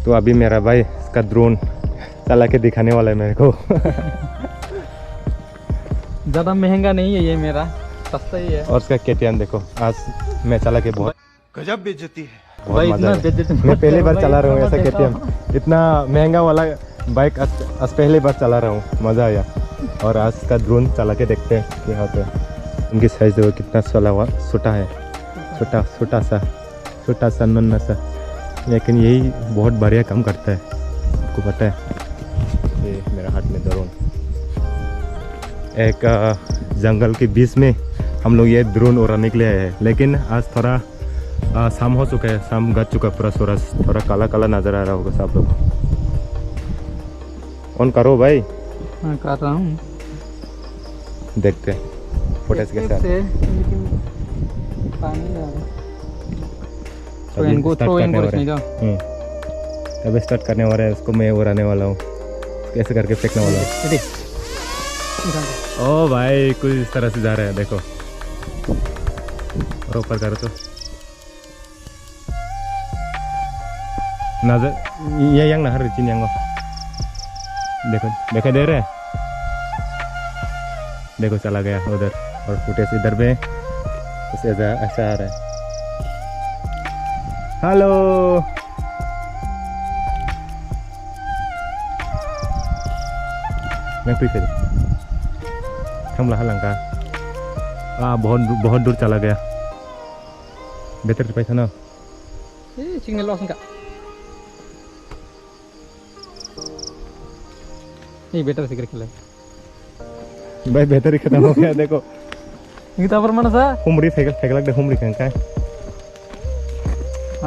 तो अभी मेरा भाई इसका ड्रोन चला के दिखाने वाला है मेरे को। ज़्यादा महंगा नहीं है ये, मेरा सस्ता ही है। और उसका KTM देखो, आज मैं चला के बहुत गजब बेइज्जती है। बहुत मजा है। मैं पहली बार चला रहा हूँ ऐसा KTM, इतना महंगा वाला बाइक आज पहली बार चला रहा हूँ, मज़ा आया। और आज का ड्रोन चला के देखते हैं कि यहाँ पे उनकी साइज देखो कितना सोला हुआ, छोटा है, छोटा सा नन्ना सा, लेकिन यही बहुत बढ़िया काम करता है, आपको पता है। ये मेरा हाथ में ड्रोन, एक जंगल के बीच में हम लोग ये ड्रोन उड़ाने के लिए आए हैं, लेकिन आज थोड़ा शाम हो चुका है, शाम गच चुका, पूरा सूरज थोड़ा काला काला नज़र आ रहा होगा सब लोग। ऑन करो भाई। हाँ कर रहा हूँ, देखते हैं फुटेज के साथ। अभी स्टार्ट करने वाला है, उसको मैं उड़ाने वाला हूँ, कैसे करके फेंकने वाला हूँ। ओ भाई कुछ इस तरह से जा रहा है, देखो और ऊपर करो तो नजर ये yang नहर चिन yang देखो दिखाई दे रहा है, देखो चला गया उधर, और फुटेज इधर पे ऐसे ऐसा आ रहा है। हेलो मैं पीछे हम लहा लंका बहुत दूर चला गया। बेहतर पैसा ना चिंगल लॉस का ये बेटर सिक्र खेला भाई, बेहतर ही खत्म हो गया। देखो kita mana sa humri fegal de humri kan kai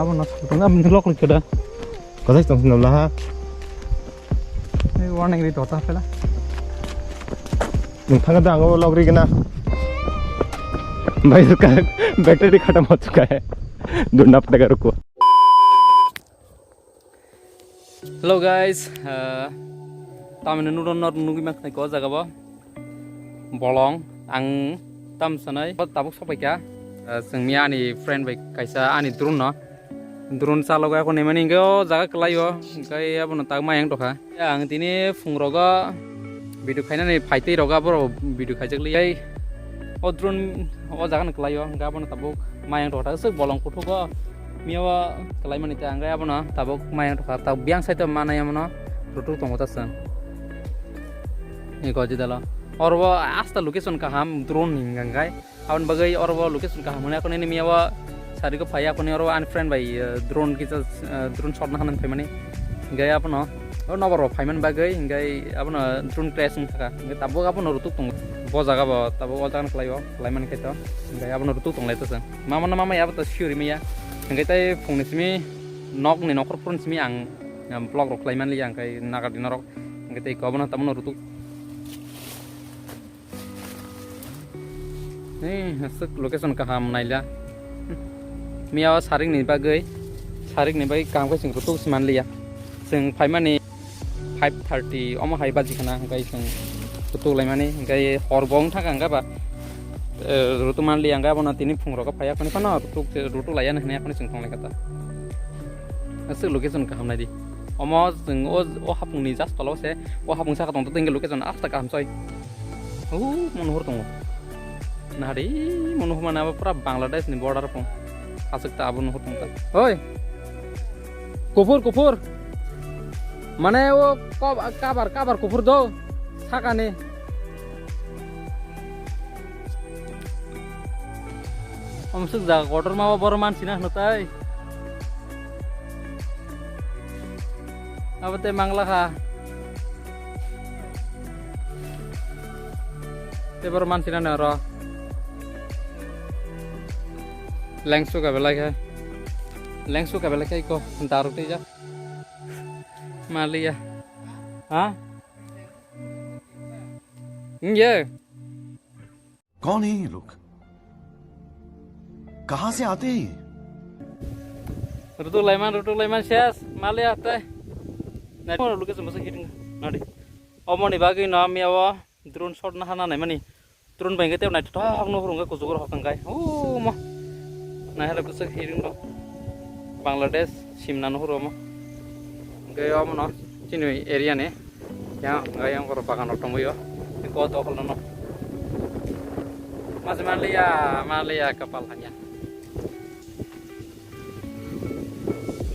apa nas tengah menelok lu sudah कसै तंग नला हा ini warning di tota pela नोंथाङा दा आंगो लग रही ना भाई, इसका बैटरी खत्म हो चुका है, ढूंढना पड़ेगा, रुको। hello guys, tamen nurun nugi mak ko jaga ba bolong ang tam sanai tabuk sabaika जोंनि आंनि फ्रेन्ड बाय कायसा आंनि ड्रोन चालगा को नेमानि गो जागा कलायो ओमफ्राय आबनो ताग मायang दखा आं दिनै फुंरगा भिडिअ खायनानै फाइतै रगा बर भिडिअ खायजगलै ओ ड्रोन ओ जागा कलायो गाबनो ताबuk मायang दखा सो bolong फटोगा मियावा कलायमानि ता आंगाय आबनो ताबuk मायang दखा ता बियां साइतो मानायामनो रुटु तंगतासन नि गजिदाला और वो आस्था लोकेशन का हम ड्रोन हिंगांगाय अपन बगै और वो लोकेशन का हमने कोने मियावा सारी को फाया कोने और अन फ्रेंड भाई ड्रोन की ड्रोन शॉट ना हनन फेमनी गय अपन और नबर फाइमन बगै हिंगाय अपन ड्रोन क्रैशिंग थाका ताबो अपन रुतु तंग बो जागा बो ताबो अल जान खलायो खलायमान खेतो हिंगाय अपन रुतु तंगलायतस मामा याबो त सिउरि मिया हिंगाय ताय फुंनिसिमि नक नि नखर फुंनिसिमि आं ब्लॉग रखलायमान लि आंगाय नागार दिनारक हिंगाय ताय गबना तामनो रुतु नहीं सक लोकेशन का हम नाइला मिया सारिंग नि बागै काम का सिं रुतु सिमान लिया जों फाइमानि 5:30 अमा हाय बाजि खाना गाय जों रुतु लायमानि गाय हरबं थाका गाबा रुतु मान लिया गाबा न तिनि फुंरगा फाया खनि खाना रुतु लाया नहने खनि जों थांलाय कता सक लोकेशन का हम नाइदि अमा जों ओ हापुंनि जास्ट तलसे ओ हापुं साका दंत तिंगे लोकेशन आस्ता काम सय ओ मनहर दङ नारी मनोह माना पूरा बांग्लादेश नि बॉर्डर पं आसकता आबो न होतंता ओय कुफुर माने वो काबार कुफुर दो साकाने हमसुक जा ऑर्डर मावा बर मानसिना हनताय अब ते मांगला खा ते बर मानसिना न र लेंसु का बेला को दारू जा मान लिया हाँ ये कौन है ये लोग, कहाँ से आते हैं? रुतु लाइमान शेष मान लिया आता है नहीं लोकेशन मसा हिटिंग नाडी अमनि बागै ना मियावा ड्रोन शॉट ना हाना नायमानि ड्रोन बायगे तेव नाय ठक न हरंगा कुजुगर हकांगाय ओ म नायला कुसक हिटिंग दं बांग्लादेश सिमना न हरो म Gaya apa no? Sini area nih, yang kalau bagan orang yo, kau tahu kalau no. Masih Malia kapal hanya.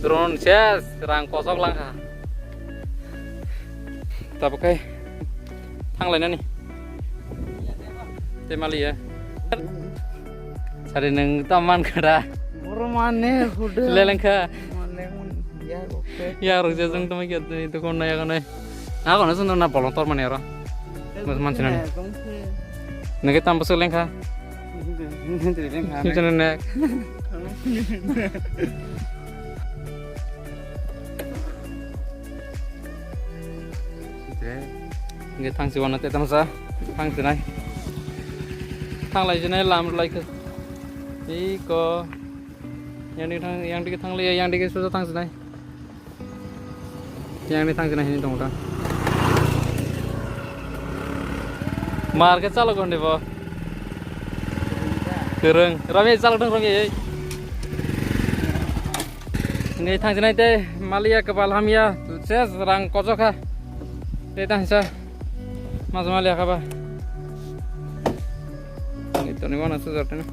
Drone saya serang kosong langkah. Tapi kayak thang lainnya nih. Malia. Cari neng taman kera. Mana udah. Leleng ka. Ya oke. Ya harus jasung teman kita itu kau naya kan? Nah, kau nasi nona polong tor mana ya? Mas mancan nih. Nengke tambah seleng ka. Macam mana? Nggak thang si wana tetam sa, thang si nai, thang lagi si nai lam lagi ke, iko, yang di thang liya, yang di susah thang si nai, yang di thang si nai ini dong kan, market calo kon deh po, kereng, ramai calo dong ramai, ini thang si nai teh, Malia kepala hamia, saya serang kocok ha, teh thang sa. Mas Malia apa? Itu nih mana sesuatu nih?